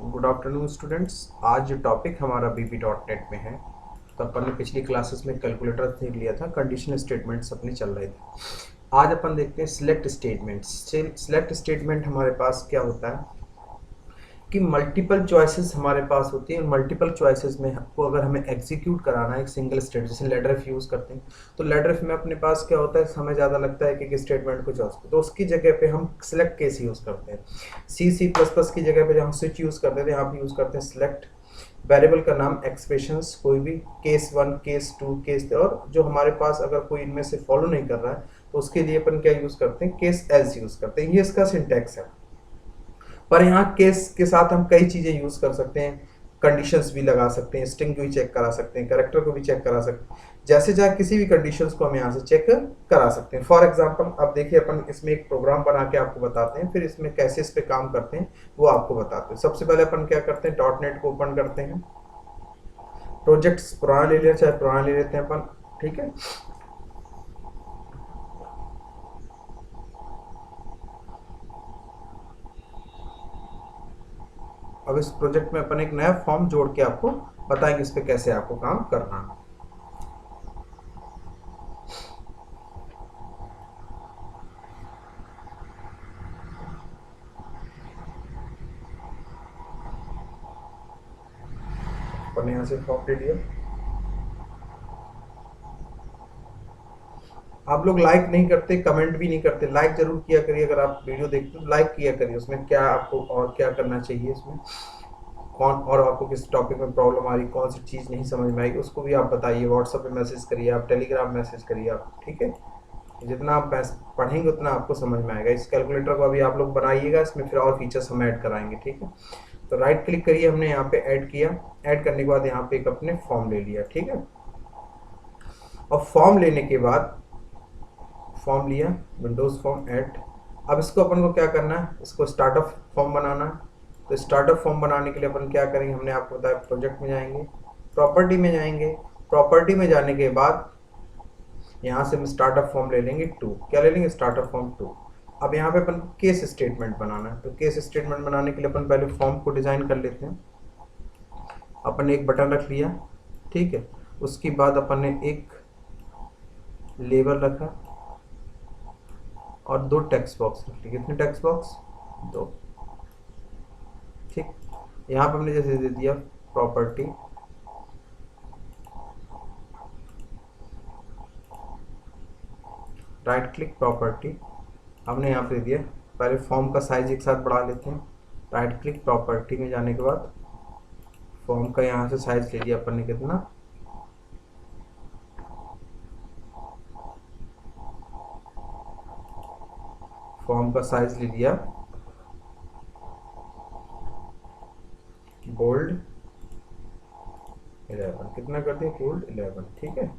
Good afternoon students. आज जो topic हमारा बीबी.नेट में है, तो अपन ने पिछली क्लासेस में कैलकुलेटर से लिया था, कंडीशनल स्टेटमेंट्स अपने चल रहे थे। आज अपन देखते हैं सिलेक्ट स्टेटमेंट्स। सिलेक्ट स्टेटमेंट हमारे पास क्या होता है कि मल्टीपल चॉइसेस हमारे पास होती है। मल्टीपल चॉइसेस में को अगर हमें एग्जीक्यूट कराना है एक सिंगल स्टेट, जैसे लेटर एफ यूज़ करते हैं, तो लेटर एफ में अपने पास क्या होता है, हमें ज़्यादा लगता है कि स्टेटमेंट को चॉइस, तो उसकी जगह पे हम सिलेक्ट केस यूज़ करते हैं। C++ की जगह पे जब हम स्विच यूज़ करते थे, यहाँ पे यूज़ करते हैं सिलेक्ट। वेरिएबल का नाम एक्सप्रेशंस, कोई भी केस 1 केस 2 केस, और जो हमारे पास अगर कोई इनमें से फॉलो नहीं कर रहा है तो उसके लिए अपन क्या यूज़ करते हैं, केस एल्स यूज़ करते हैं। ये इसका सिंटैक्स है। पर यहाँ केस के साथ हम कई चीज़ें यूज़ कर सकते हैं, कंडीशंस भी लगा सकते हैं, स्ट्रिंग भी चेक करा सकते हैं, कैरेक्टर को भी चेक करा सकते हैं, जैसे चाहे किसी भी कंडीशंस को हम यहाँ से चेक करा सकते हैं। फॉर एग्जांपल अब देखिए, अपन इसमें एक प्रोग्राम बना के आपको बताते हैं, फिर इसमें कैसे इस पे काम करते हैं वो आपको बताते हैं। सबसे पहले अपन क्या करते हैं, .NET को ओपन करते हैं। प्रोजेक्ट्स पुराना ले लिया, चाहे पुराना ले लेते हैं अपन, ठीक है। अब इस प्रोजेक्ट में अपन एक नया फॉर्म जोड़ के आपको बताएंगे इस पे कैसे आपको काम करना है। अपन यहाँ से फॉर्म ले लिया। आप लोग लाइक नहीं करते, कमेंट भी नहीं करते, लाइक जरूर किया करिए। अगर आप वीडियो देखते हो लाइक किया करिए, उसमें क्या आपको और क्या करना चाहिए, इसमें कौन और आपको किस टॉपिक में प्रॉब्लम आ रही, कौन सी चीज़ नहीं समझ में आई, उसको भी आप बताइए। व्हाट्सएप पे मैसेज करिए, आप टेलीग्राम मैसेज करिए आप, ठीक है। जितना आप पढ़ेंगे उतना आपको समझ में आएगा। इस कैलकुलेटर को अभी आप लोग बनाइएगा, इसमें फिर और फीचर्स हम ऐड कराएंगे, ठीक है। तो राइट क्लिक करिए, हमने यहाँ पे ऐड किया। ऐड करने के बाद यहाँ पे एक अपने फॉर्म ले लिया, ठीक है। और फॉर्म लेने के बाद फॉर्म लिया, विंडोज़ फॉर्म ऐड। अब इसको अपन को क्या करना है, इसको स्टार्टअप फॉर्म बनाना है। तो स्टार्टअप फॉर्म बनाने के लिए अपन क्या करेंगे, हमने आपको बताया प्रोजेक्ट में जाएंगे, प्रॉपर्टी में जाएंगे। प्रॉपर्टी में जाने के बाद यहाँ से हम स्टार्टअप फॉर्म ले लेंगे 2। क्या ले लेंगे, स्टार्टअप फॉर्म 2। अब यहाँ पे अपन केस स्टेटमेंट बनाना है, तो केस स्टेटमेंट बनाने के लिए अपन पहले फॉर्म को डिज़ाइन कर लेते हैं। अपन ने एक बटन रख लिया, ठीक है। उसके बाद अपन ने एक लेबल रखा और 2 टेक्स्ट बॉक्स रख लिए। कितने टेक्स्ट बॉक्स, 2, ठीक। यहाँ पर हमने जैसे दे दिया प्रॉपर्टी, राइट क्लिक प्रॉपर्टी, हमने यहाँ पे दे दिया। पहले फॉर्म का साइज एक साथ बढ़ा लेते हैं। राइट क्लिक प्रॉपर्टी में जाने के बाद फॉर्म का यहाँ से साइज ले लिया अपन ने, कितना, फॉर्म का साइज ले लिया बोल्ड 11, कितना कर दिया, बोल्ड 11, ठीक है।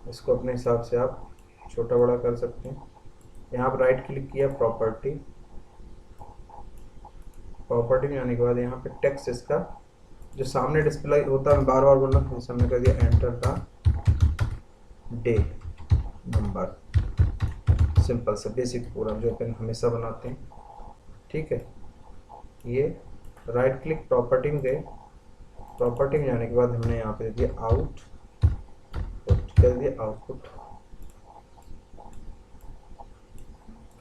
इसको अपने हिसाब से आप छोटा बड़ा कर सकते हैं। यहाँ पर राइट क्लिक किया प्रॉपर्टी, प्रॉपर्टी में जाने के बाद यहाँ पे टेक्स्ट, इसका जो सामने डिस्प्ले होता है, बार बार बोलना, जैसे हमने कर दिया enter the day number, simple से बेसिक प्रोग्राम जो अपन हमेशा बनाते हैं, ठीक है। ये राइट क्लिक प्रॉपर्टी में गए, प्रॉपर्टी में जाने के बाद हमने यहाँ पे दे दिया आउटपुट, क्या दे दिया, आउटपुट।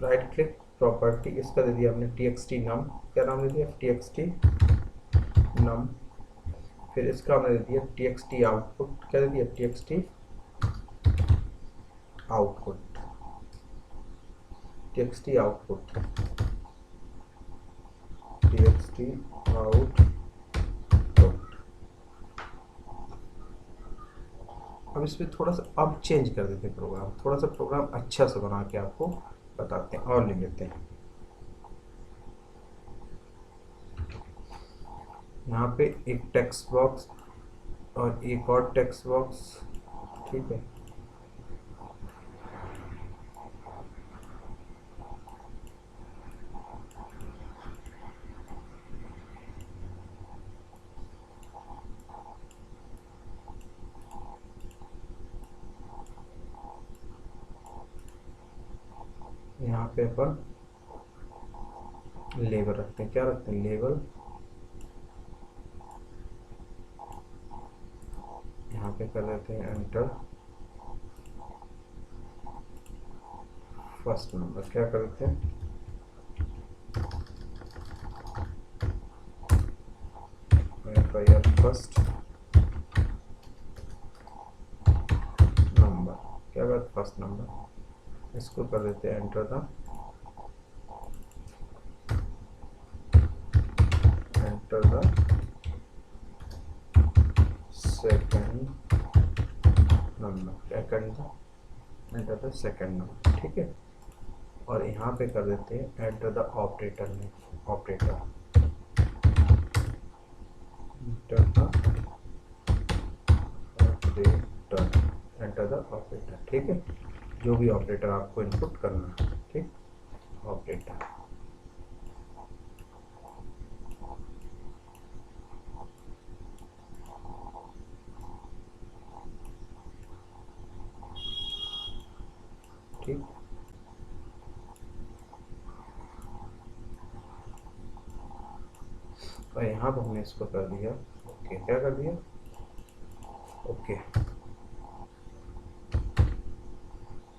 राइट क्लिक प्रॉपर्टी, इसका दे दिया हमने txt नम, क्या नाम दे दिया, txt नम। फिर इसका हमने दे दिया txt आउटपुट, क्या दे दिया, txt output, txt output, txt output. अब इसमें थोड़ा सा अब चेंज कर देते हैं प्रोग्राम, थोड़ा सा प्रोग्राम अच्छा से बना के आपको बताते हैं और ले लेते हैं। यहाँ पे एक टेक्स्ट बॉक्स और एक और टेक्स्ट बॉक्स, ठीक है। यहाँ पे अपन लेबल रखते हैं, क्या रखते हैं, लेबल। यहाँ पे कर देते हैं एंटर फर्स्ट नंबर। क्या कर देते हैं, फर्स्ट नंबर। क्या कर फर्स्ट नंबर, इसको कर देते हैं एंटर द सेकंड नंबर। क्या करना, एंटर द सेकंड नंबर। ठीक है, और यहाँ पे कर देते हैं एंटर द ऑपरेटर में, ऑपरेटर एंटर द ऑपरेटर। ठीक है, जो भी ऑपरेटर आपको इनपुट करना है। ठीक, ऑपरेटर। ठीक, और यहाँ पर हमने इसको कर दिया ओके। क्या कर दिया, ओके।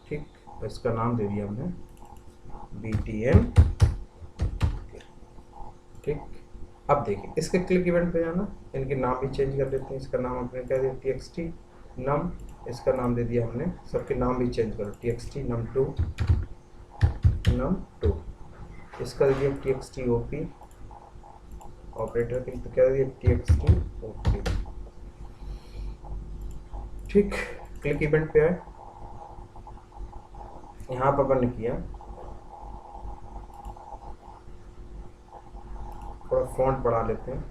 ठीक, तो इसका नाम दे दिया हमने BTN। ठीक, अब देखिए इसके क्लिक इवेंट पे जाना, इनके नाम भी चेंज कर देते हैं। इसका नाम हमने क्या दिया TXT num, इसका नाम दे दिया हमने, सबके नाम भी चेंज करो TXT num2 num2, इसका दे दिया TXT OP ऑपरेटर के, तो क्या दे दिया TXT OP। ठीक, क्लिक इवेंट पे आए, यहाँ पर अपन ने किया थोड़ा फॉन्ट बढ़ा लेते हैं।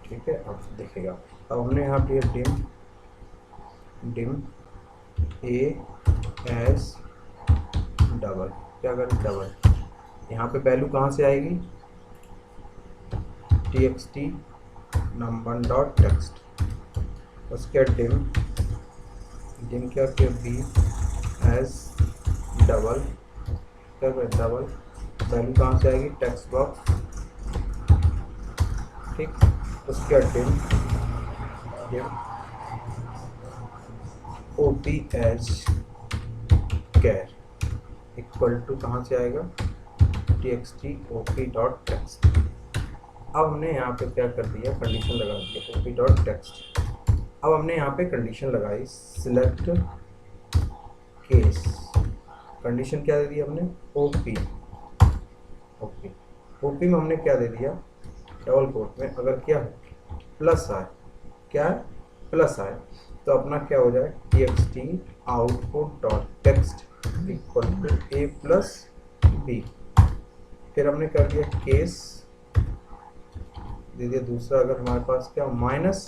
ठीक है, अब दिखेगा। अब हमने यहाँ पे डिम AS डबल। क्या करें, डबल। यहाँ पे वैल्यू कहाँ से आएगी, TXT num1 डॉट टेक्स्ट। उसके डिम क्या किया BS डबल। क्या करें, डबल। वैल्यू कहाँ से आएगी, टेक्स्ट बॉक्स। ठीक, उसके dim OPH char equal to कहाँ से आएगा, TXT OP डॉट टेक्स्ट। अब हमने यहाँ पे क्या कर दिया, कंडीशन लगा दी OP डॉट टेक्स्ट। अब हमने यहाँ पे कंडीशन लगाई सिलेक्ट केस। कंडीशन क्या दे दी हमने, OP में हमने क्या दे दिया, डबल कोट में अगर क्या है प्लस आए, क्या है प्लस आए, तो अपना क्या हो जाए TXT output dot text equal to A plus B। फिर हमने कर दिया केस दे दिया दूसरा, अगर हमारे पास क्या माइनस,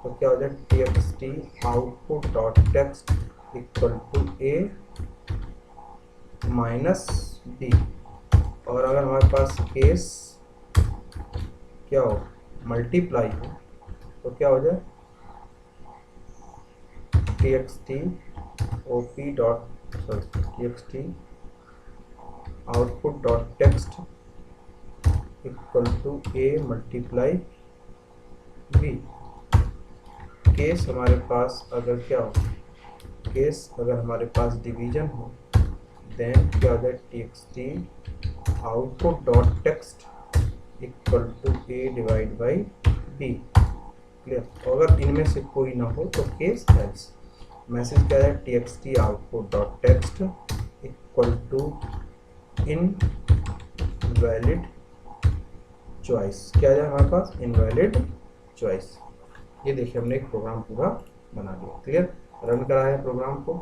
तो क्या हो जाए TXT output dot text equal to A minus B। और अगर हमारे पास केस क्या हो मल्टीप्लाई हो, तो क्या हो जाए TXT OP dot TXT output dot text equal to A multiply B। Case हमारे पास अगर क्या हो, केस अगर हमारे पास डिवीजन हो, देन क्या हो जाए TXT output dot text equal to A divide by B। Clear, अगर इनमें से कोई ना हो तो केस एल्स। मैसेज क्या है, TXT output dot text equal to invalid choice. क्या है हमारे पास, इनवैलिड चॉइस। ये देखिए हमने एक प्रोग्राम पूरा बना दिया। क्लियर, रन कराया है प्रोग्राम को।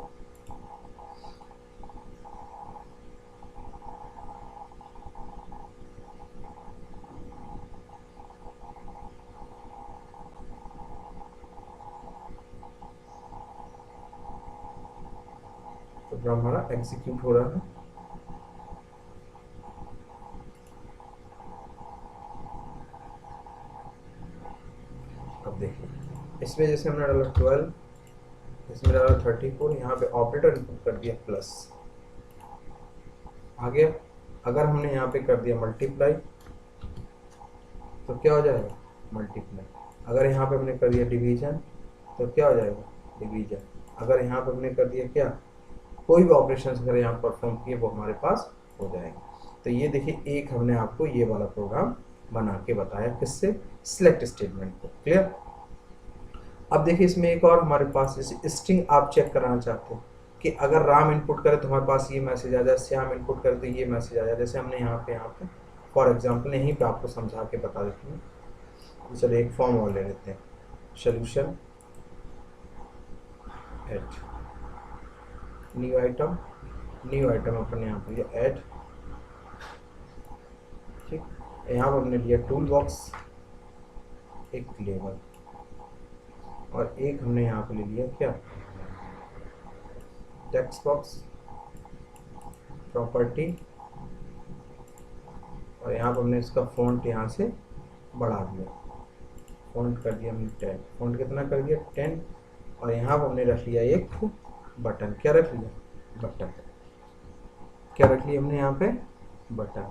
प्रोग्राम हमारा एग्जीक्यूट हो रहा है। अब देखिए इसमें जैसे हमने डाला 12, इसमें डाला 34, यहाँ पे ऑपरेटर इनपुट कर दिया प्लस। आगे अगर हमने यहाँ पे कर दिया मल्टीप्लाई तो क्या हो जाएगा, मल्टीप्लाई। अगर यहाँ पे हमने कर दिया डिवीजन तो क्या हो जाएगा, डिवीजन। अगर यहाँ पे हमने कर दिया क्या, कोई भी ऑपरेशन अगर यहाँ परफॉर्म किए वो हमारे पास हो जाएगा। तो ये देखिए एक हमने आपको ये वाला प्रोग्राम बना के बताया, किससे, सिलेक्ट स्टेटमेंट को। क्लियर। अब देखिए इसमें एक और हमारे पास, जैसे स्ट्रिंग आप चेक कराना चाहते हैं कि अगर राम इनपुट करे तो हमारे पास ये मैसेज आ जाए, श्याम इनपुट करे तो ये मैसेज आ जाए। जैसे हमने यहाँ पे फॉर एग्जांपल यहीं पे आपको समझा के बता देते हैं। चलिए एक फॉर्म और ले लेते हैं, सोल्यूशन एट न्यू आइटम अपन यहाँ पे लिया ऐड, ठीक। यहाँ पर हमने लिया टूल बॉक्स, एक लेबल, और एक हमने यहाँ पे ले लिया क्या, टेक्स्ट बॉक्स, प्रॉपर्टी, और यहाँ पर हमने इसका फ़ॉन्ट यहाँ से बढ़ा दिया, फ़ॉन्ट कर दिया हमने 10, फ़ॉन्ट कितना कर दिया 10, और यहाँ पर हमने रख लिया एक बटन। क्या रख लिया, बटन। क्या रख लिया हमने यहाँ पे, बटन,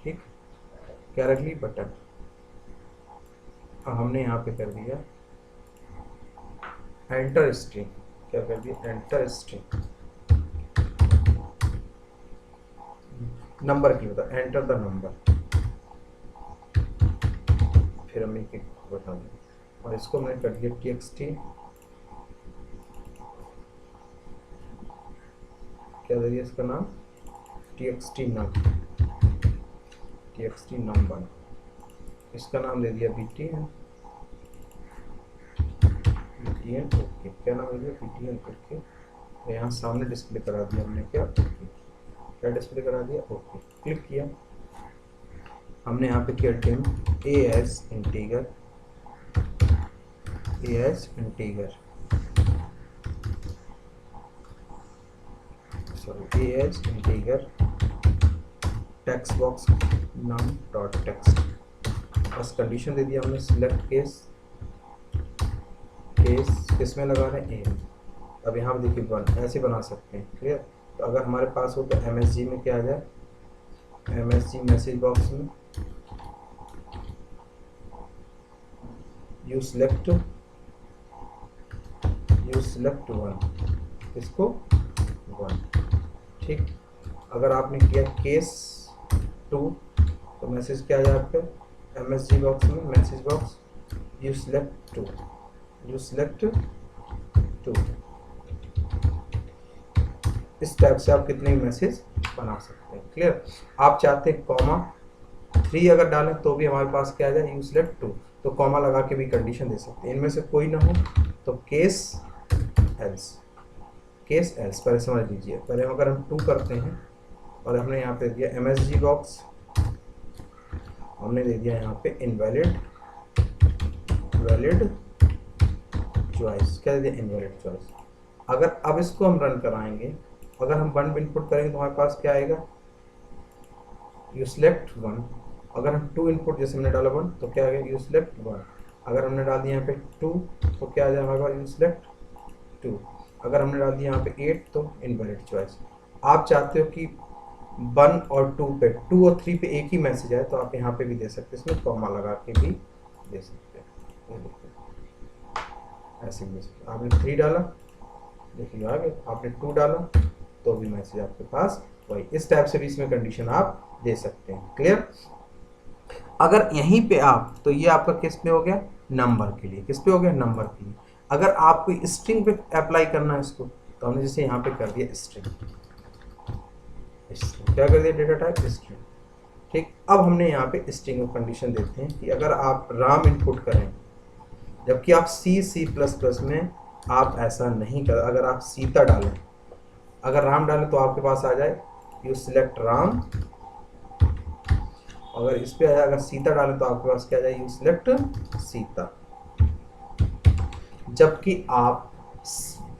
ठीक। क्या रख ली, बटन। और हमने यहाँ पे कर दिया एंटर स्ट्रिंग। क्या कर दिया, एंटर स्ट्रिंग, नंबर की बता, एंटर द नंबर, फिर हम एक बता दें। और इसको हमने कर दिया txt, क्या दे दिया इसका नाम, txt नंबर, इसका नाम दे दिया btn, ओके। क्या नाम दे दिया, btn करके। यहाँ सामने डिस्प्ले करा दिया हमने क्या, क्या डिस्प्ले करा दिया, ओके। क्लिक किया, हमने यहाँ पे किया dim as integer, text box num dot text, बस कंडीशन दे दिया हमने, सिलेक्ट केस किस में लगा रहे हैं, ए। अब यहाँ पे देखिए 1 ऐसे बना सकते हैं। क्लियर। तो अगर हमारे पास हो तो MSG में क्या आ जाए, MSG मैसेज बॉक्स में यू सिलेक्ट 1, इसको 1, ठीक। अगर आपने किया केस 2 तो मैसेज क्या आ जाए आपके MSG बॉक्स में, मैसेज बॉक्स यू सिलेक्ट 2। इस टाइप से आप कितने मैसेज बना सकते हैं। क्लियर। आप चाहते हैं कॉमा 3 अगर डालें तो भी हमारे पास क्या आ जाए, यू सिलेक्ट 2, तो कॉमा लगा के भी कंडीशन दे सकते हैं। इनमें से कोई ना हो तो केस एल्स पहले समझ लीजिए। पहले अगर हम 2 करते हैं और हमने यहाँ पे दिया MSG बॉक्स, हमने दे दिया यहाँ पे इनवैलिड चॉइस, क्या दे दिया, इनवैलिड चॉइस। अगर अब इसको हम रन कराएंगे, अगर हम 1 इनपुट करेंगे तो हमारे पास क्या आएगा, यू सिलेक्ट 1। अगर हम 2 इनपुट जैसे हमने डाला 1 तो क्या आ गया, यू सिलेक्ट 1। अगर हमने डाल दिया यहाँ पे 2 तो क्या आ जाए हमारे पास, यू सिलेक्ट 2। अगर हमने डाल दिया यहाँ पे 8 तो इनवैलिड चॉइस। आप चाहते हो कि 1 और 2 पे, 2 और 3 पे एक ही मैसेज आए तो आप यहाँ पे भी दे सकते हैं, इसमें कॉमा लगा के भी दे सकते हैं। ऐसे भी आपने 3 डाला, देखिए आगे आपने 2 डाला तो भी मैसेज आपके पास वही। इस टाइप से भी इसमें कंडीशन आप दे सकते हैं। क्लियर। अगर यहीं पे आप, तो ये आपका किस पे हो गया, नंबर के लिए। किस पे हो गया, नंबर के लिए। अगर आप कोई स्ट्रिंग पे अप्लाई करना है इसको, तो हमने जैसे यहाँ पे कर दिया स्ट्रिंग, क्या कर दिया, डेटा टाइप स्ट्रिंग, ठीक। अब हमने यहाँ पे स्ट्रिंग को कंडीशन देते हैं कि अगर आप राम इनपुट करें, जबकि आप C++ में आप ऐसा नहीं कर, अगर आप सीता डालें, अगर राम डालें तो आपके पास आ जाए यू सिलेक्ट राम, अगर इस पे आया अगर सीता डालें तो आपके पास क्या आ जाए, यू सिलेक्ट सीता। जबकि आप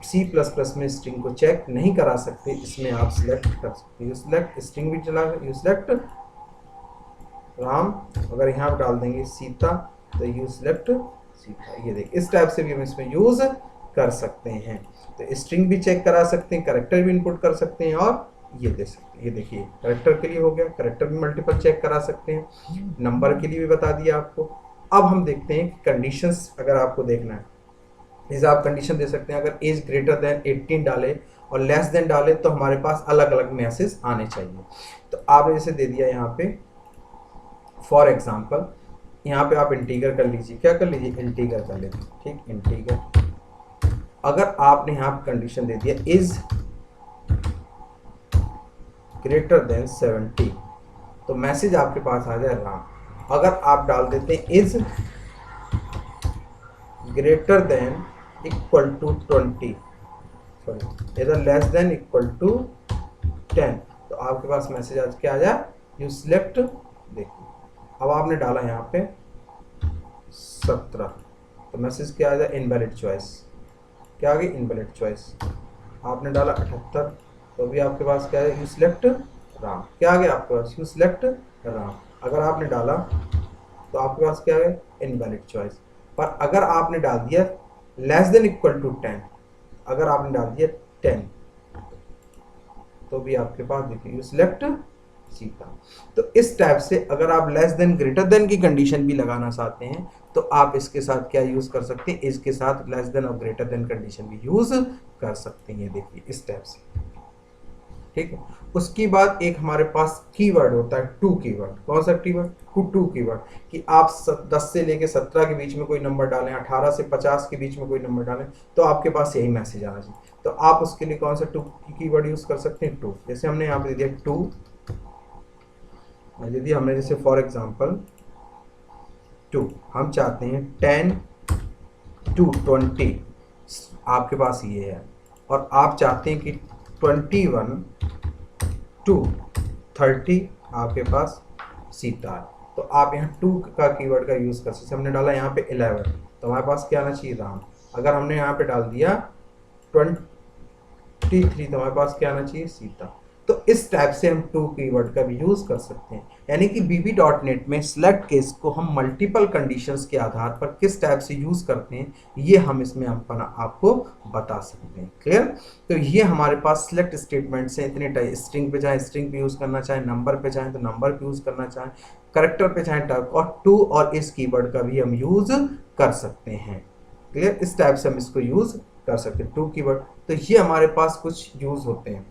C++ में स्ट्रिंग को चेक नहीं करा सकते, इसमें आप सिलेक्ट कर सकते, यू सिलेक्ट स्ट्रिंग भी चला, यू सिलेक्ट राम, अगर यहाँ पर डाल देंगे सीता तो यू सिलेक्ट सीता। ये देखिए इस टाइप से भी हम इसमें यूज कर सकते हैं। तो स्ट्रिंग भी चेक करा सकते हैं, कैरेक्टर भी इनपुट कर सकते हैं और ये दे सकते हैं। ये देखिए कैरेक्टर के लिए हो गया, कैरेक्टर भी मल्टीपल चेक करा सकते हैं, नंबर के लिए भी बता दिया आपको। अब हम देखते हैं कि कंडीशंस अगर आपको देखना है, जैसे आप कंडीशन दे सकते हैं, अगर एज ग्रेटर देन 18 डाले और लेस देन डाले तो हमारे पास अलग अलग मैसेज आने चाहिए। तो आपने जैसे दे दिया यहाँ पे फॉर एग्जाम्पल, यहाँ पे आप इंटीगर कर लीजिए, क्या कर लीजिए, इंटीगर कर लीजिए, ठीक, इंटीगर। अगर आपने यहाँ पे कंडीशन दे दिया इज ग्रेटर देन 70 तो मैसेज आपके पास आ जाए राम। अगर आप डाल देते हैं is greater than equal to 20, sorry इधर लेस देन इक्वल टू 10 तो आपके पास मैसेज आज क्या आ जाए, यू सिलेक्ट। देखिए अब आपने डाला यहाँ पे 17 तो मैसेज क्या आ जाए, इनवैलिड चॉइस। क्या आ गई, इनवैलिड चॉइस। आपने डाला 78 तो भी आपके पास क्या है, यू सिलेक्ट राम। क्या आ गया आपके पास, यू सिलेक्ट राम। अगर आपने डाला तो आपके पास क्या है, इनवैलिड चॉइस। पर अगर आपने डाल दिया लेस देन इक्वल टू 10, अगर आपने डाल दिया 10 तो भी आपके पास देखिए यू सिलेक्ट सीता। तो इस टाइप से अगर आप लेस देन ग्रेटर देन की कंडीशन भी लगाना चाहते हैं तो आप इसके साथ क्या यूज कर सकते हैं, इसके साथ लेस देन और ग्रेटर देन कंडीशन भी यूज कर सकते हैं। देखिए इस टाइप से, ठीक है। उसके बाद एक हमारे पास कीवर्ड होता है टू कीवर्ड। कौन सा कीवर्ड, टू कीवर्ड, कि आप 10 से लेके 17 के बीच में कोई नंबर डालें, 18 से 50 के बीच में कोई नंबर डालें तो आपके पास यही मैसेज आना चाहिए। तो आप उसके लिए कौन सा टू कीवर्ड यूज कर सकते हैं, टू। जैसे हमने यहाँ पे दे दिया टू, यदि हमने जैसे फॉर एग्जांपल 2 हम चाहते हैं 10 to 20 आपके पास ये है, और आप चाहते हैं कि 21 to 30 आपके पास सीता है, तो आप यहाँ 2 का कीवर्ड का यूज़ कर सकते हैं। हमने डाला यहाँ पे 11 तो हमारे पास क्या आना चाहिए, राम। अगर हमने यहाँ पे डाल दिया 23 तो हमारे पास क्या आना चाहिए, सीता। तो इस टाइप से हम टू कीवर्ड का भी यूज कर सकते हैं। यानी कि VB.NET में सिलेक्ट केस को हम मल्टीपल कंडीशंस के आधार पर किस टाइप से यूज करते हैं ये हम इसमें आपको बता सकते हैं। क्लियर। तो ये हमारे पास सिलेक्ट स्टेटमेंट्स हैं इतने। स्ट्रिंग पे चाहे स्ट्रिंग पे यूज करना चाहे, नंबर पे चाहे तो नंबर पे यूज करना चाहे, करेक्टर पे चाहे टर्क, और टू और इस कीवर्ड का भी हम यूज कर सकते हैं। क्लियर। इस टाइप से हम इसको यूज कर सकते हैं, टू कीवर्ड। तो ये हमारे पास कुछ यूज होते हैं।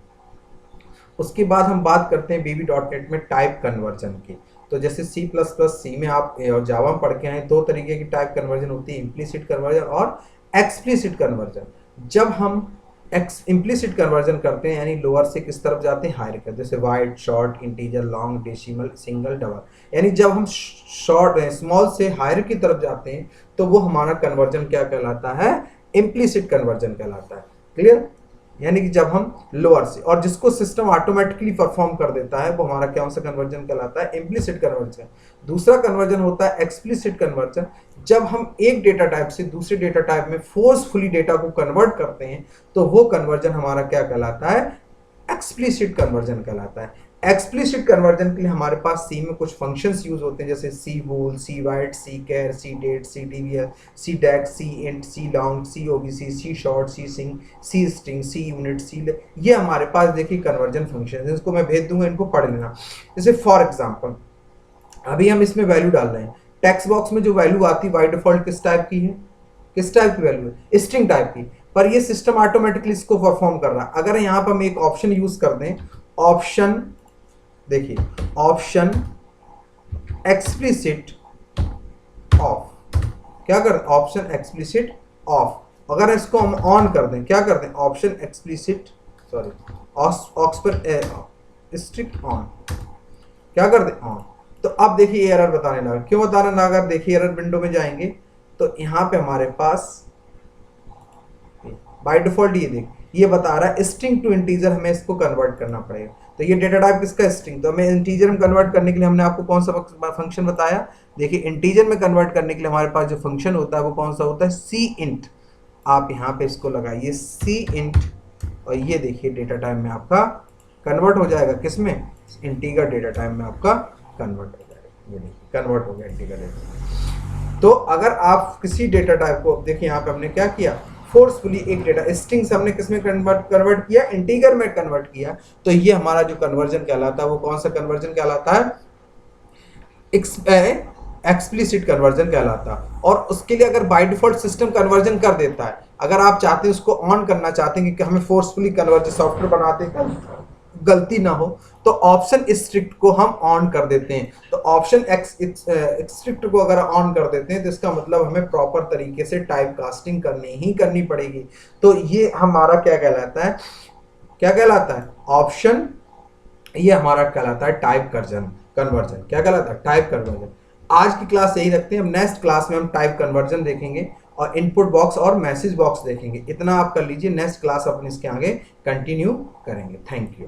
उसके बाद हम बात करते हैं VB.NET में टाइप कन्वर्जन की। तो जैसे C++ में आप जावा में पढ़ के आए, दो तरीके की टाइप कन्वर्जन होती है, इम्प्लीसिट कन्वर्जन और एक्सप्लिसिट कन्वर्जन। जब हम इम्प्लीसिट कन्वर्जन करते हैं यानी लोअर से किस तरफ जाते हैं, हायर की, जैसे wide, short, integer, long, decimal, single, double. यानी जब हम शॉर्ट स्मॉल से हायर की तरफ जाते हैं तो वो हमारा कन्वर्जन क्या कहलाता है, इम्प्लीसिट कन्वर्जन कहलाता है। क्लियर। यानी कि जब हम लोअर से, और जिसको सिस्टम ऑटोमेटिकली परफॉर्म कर देता है वो हमारा क्या सा कन्वर्जन कहलाता है, इम्प्लीसिट कन्वर्जन। दूसरा कन्वर्जन होता है एक्सप्लिसिट कन्वर्जन। जब हम एक डेटा टाइप से दूसरे डेटा टाइप में फोर्सफुली डेटा को कन्वर्ट करते हैं तो वो कन्वर्जन हमारा क्या कहलाता है, एक्सप्लिसिट कन्वर्जन कहलाता है। एक्सप्लिसिट कन्वर्जन के लिए हमारे पास सी में कुछ फंक्शंस यूज होते हैं, जैसे सी बूल, सी वाइट, सी कैर, सी डेट, सी डीवीएस, सी डैक, सी इंट, सी लॉन्ग, सी ओबीसी, सी शॉर्ट, सी सिंग, सी स्ट्रिंग, सी यूनिट, सी ये हमारे पास देखिए कन्वर्जन फंक्शन है। इसको मैं भेज दूंगा, इनको पढ़ लेना। जैसे फॉर एग्जाम्पल अभी हम इसमें वैल्यू डाल रहे हैं, टेक्स्ट बॉक्स में जो वैल्यू आती है बाई डिफॉल्ट किस टाइप की है, किस टाइप की वैल्यू है, स्ट्रिंग टाइप की, पर ये सिस्टम ऑटोमेटिकली इसको परफॉर्म कर रहा है। अगर यहाँ पर हम एक ऑप्शन यूज कर दें, ऑप्शन देखिए, ऑप्शन एक्सप्लिसिट ऑफ, क्या कर, ऑप्शन एक्सप्लिसिट ऑफ। अगर इसको हम ऑन कर दें, क्या कर दें, option explicit, sorry Oxford strict on, क्या कर दें, ऑन। तो अब देखिए एरर बताने लगा। क्यों बताने लगा, देखिए एरर विंडो में जाएंगे तो यहाँ पे हमारे पास बाय डिफॉल्ट ये देख, ये बता रहा है स्ट्रिंग टू इंटीजर, हमें इसको कन्वर्ट करना पड़ेगा। तो ये डेटा टाइप किसका, स्ट्रिंग। तो हमें इंटीजर में कन्वर्ट करने के लिए हमने आपको कौन सा फंक्शन बताया, देखिए इंटीजर में कन्वर्ट करने के लिए हमारे पास जो फंक्शन होता है वो कौन सा होता है, सी इंट। आप यहाँ पे इसको लगाइए सी इंट, और ये देखिए डेटा टाइप में आपका कन्वर्ट हो जाएगा, किसमें, इंटीजर डेटा टाइप में आपका कन्वर्ट हो जाएगा। ये देखिए कन्वर्ट हो गया इंटीजर डेटा। तो अगर आप किसी डेटा टाइप को, देखिए यहाँ पे हमने क्या किया, फोर्सफुली एक डेटा स्ट्रिंग से हमने किसमें कन्वर्ट किया, इंटीजर में कन्वर्ट किया। तो ये हमारा जो कन्वर्जन कहलाता है वो कौन सा कन्वर्जन कहलाता है, एक्सप्लिसिट कन्वर्जन कहलाता है। और उसके लिए अगर बाय डिफॉल्ट सिस्टम कन्वर्जन कर देता है, अगर आप चाहते हैं उसको ऑन करना चाहते हैं कि हमें फोर्सफुली कन्वर्जन सॉफ्टवेयर बनाते हैं गलती ना हो, तो ऑप्शन स्ट्रिक्ट को हम ऑन कर देते हैं। तो ऑप्शन स्ट्रिक्ट को अगर ऑन कर देते हैं तो इसका मतलब हमें प्रॉपर तरीके से टाइप कास्टिंग करनी ही करनी पड़ेगी। तो ये हमारा क्या कहलाता है, क्या कहलाता है ऑप्शन, ये हमारा कहलाता है टाइप कन्वर्जन। क्या कहलाता है, टाइप कन्वर्जन। आज की क्लास यही रखते हैं, हम नेक्स्ट क्लास में हम टाइप कन्वर्जन देखेंगे और इनपुट बॉक्स और मैसेज बॉक्स देखेंगे। इतना आप कर लीजिए, नेक्स्ट क्लास अपन इसके आगे कंटिन्यू करेंगे। Thank you.